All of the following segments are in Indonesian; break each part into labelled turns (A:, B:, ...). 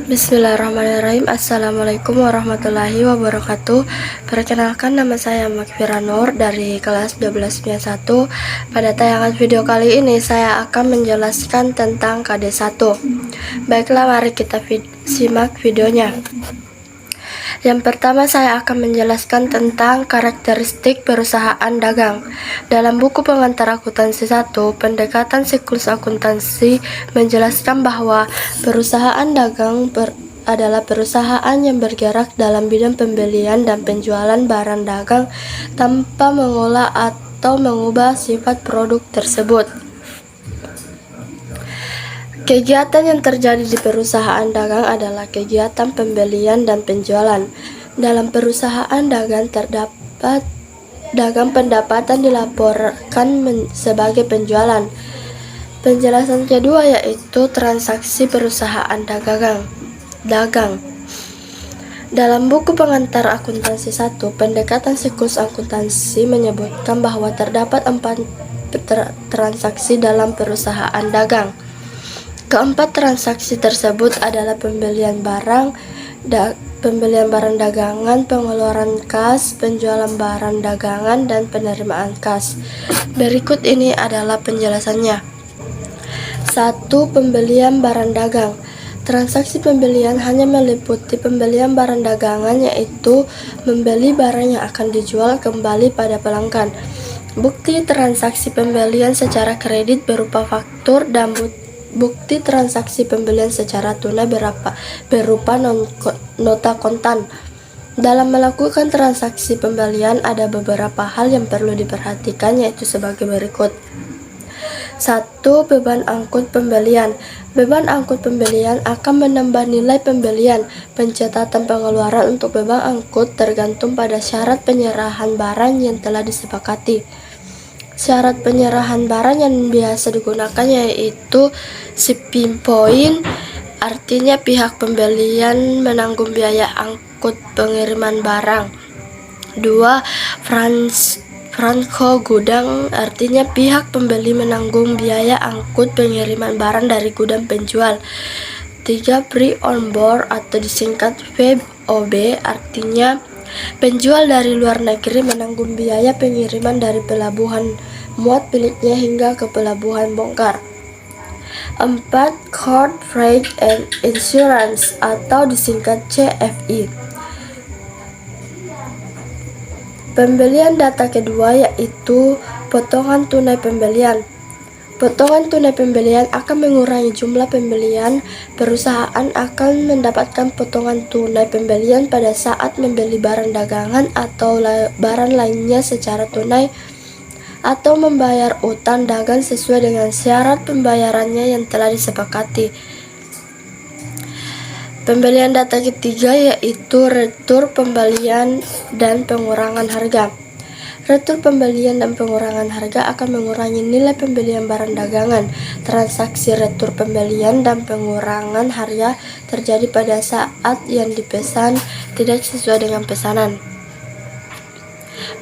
A: Bismillahirrahmanirrahim. Assalamualaikum warahmatullahi wabarakatuh. Perkenalkan, nama saya Makfira Nur dari kelas 12-1. Pada tayangan video kali ini saya akan menjelaskan tentang KD1. Baiklah, mari kita simak videonya. Yang pertama, saya akan menjelaskan tentang karakteristik perusahaan dagang. Dalam buku pengantar akuntansi 1, pendekatan siklus akuntansi menjelaskan bahwa perusahaan dagang adalah perusahaan yang bergerak dalam bidang pembelian dan penjualan barang dagang tanpa mengolah atau mengubah sifat produk tersebut. Kegiatan yang terjadi di perusahaan dagang adalah kegiatan pembelian dan penjualan. Dalam perusahaan dagang terdapat pendapatan dilaporkan sebagai penjualan. Penjelasan kedua yaitu transaksi perusahaan dagang. Dalam buku pengantar akuntansi 1, pendekatan siklus akuntansi menyebutkan bahwa terdapat 4 transaksi dalam perusahaan dagang. Keempat transaksi tersebut adalah pembelian barang dagangan, pengeluaran kas, penjualan barang dagangan, dan penerimaan kas. Berikut ini adalah penjelasannya. 1. Pembelian barang dagang. Transaksi pembelian hanya meliputi pembelian barang dagangan, yaitu membeli barang yang akan dijual kembali pada pelanggan. Bukti transaksi pembelian secara kredit berupa faktur dan bukti transaksi pembelian secara tunai berupa nota kontan. Dalam melakukan transaksi pembelian ada beberapa hal yang perlu diperhatikan, yaitu sebagai berikut. 1. Beban angkut pembelian. Beban angkut pembelian akan menambah nilai pembelian. Pencatatan pengeluaran untuk beban angkut tergantung pada syarat penyerahan barang yang telah disepakati. Syarat penyerahan barang yang biasa digunakan yaitu shipping point, artinya pihak pembelian menanggung biaya angkut pengiriman barang. 2. Franko gudang, artinya pihak pembeli menanggung biaya angkut pengiriman barang dari gudang penjual. 3. Free on board atau disingkat FOB, artinya penjual dari luar negeri menanggung biaya pengiriman dari pelabuhan muat miliknya hingga ke pelabuhan bongkar. 4. Court Freight and Insurance atau disingkat CFI. Pembelian data kedua yaitu potongan tunai pembelian. Potongan tunai pembelian akan mengurangi jumlah pembelian. Perusahaan akan mendapatkan potongan tunai pembelian pada saat membeli barang dagangan atau barang lainnya secara tunai atau membayar utang dagang sesuai dengan syarat pembayarannya yang telah disepakati. Pembelian data ketiga yaitu retur pembelian dan pengurangan harga. Retur pembelian dan pengurangan harga akan mengurangi nilai pembelian barang dagangan. Transaksi retur pembelian dan pengurangan harga terjadi pada saat yang dipesan tidak sesuai dengan pesanan.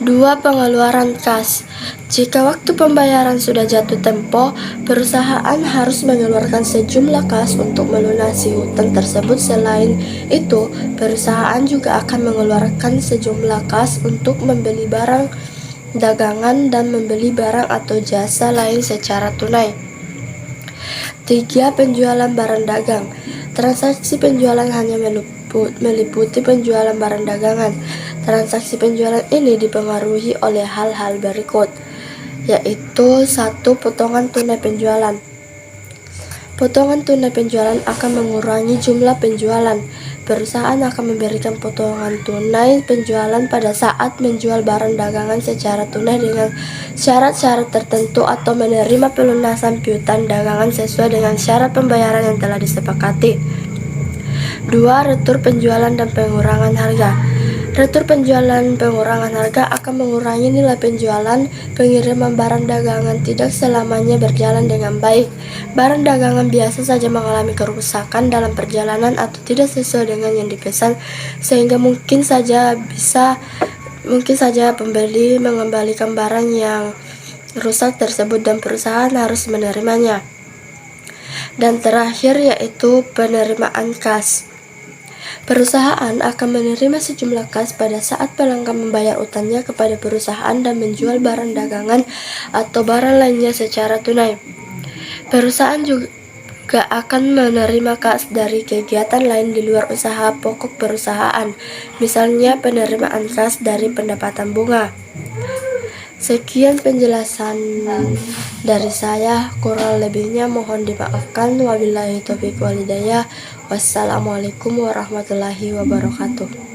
A: 2. Pengeluaran kas. Jika waktu pembayaran sudah jatuh tempo, perusahaan harus mengeluarkan sejumlah kas untuk melunasi hutang tersebut. Selain itu, perusahaan juga akan mengeluarkan sejumlah kas untuk membeli barang dagangan dan membeli barang atau jasa lain secara tunai. 3. Penjualan barang dagang. Transaksi penjualan hanya meliputi penjualan barang dagangan. Transaksi penjualan ini dipengaruhi oleh hal-hal berikut, yaitu 1. Potongan tunai penjualan. Potongan tunai penjualan akan mengurangi jumlah penjualan. Perusahaan akan memberikan potongan tunai penjualan pada saat menjual barang dagangan secara tunai dengan syarat-syarat tertentu atau menerima pelunasan piutang dagangan sesuai dengan syarat pembayaran yang telah disepakati. 2. Retur penjualan dan pengurangan harga. Retur penjualan pengurangan harga akan mengurangi nilai penjualan. Pengiriman barang dagangan tidak selamanya berjalan dengan baik. Barang dagangan biasa saja mengalami kerusakan dalam perjalanan atau tidak sesuai dengan yang dipesan, sehingga mungkin saja pembeli mengembalikan barang yang rusak tersebut dan perusahaan harus menerimanya. Dan terakhir yaitu penerimaan kas. Perusahaan akan menerima sejumlah kas pada saat pelanggan membayar utangnya kepada perusahaan dan menjual barang dagangan atau barang lainnya secara tunai. Perusahaan juga akan menerima kas dari kegiatan lain di luar usaha pokok perusahaan, misalnya penerimaan kas dari pendapatan bunga. Sekian penjelasan dari saya, kurang lebihnya mohon dimaafkan. Wabillahi taufiq walhidayah. Wassalamualaikum warahmatullahi wabarakatuh.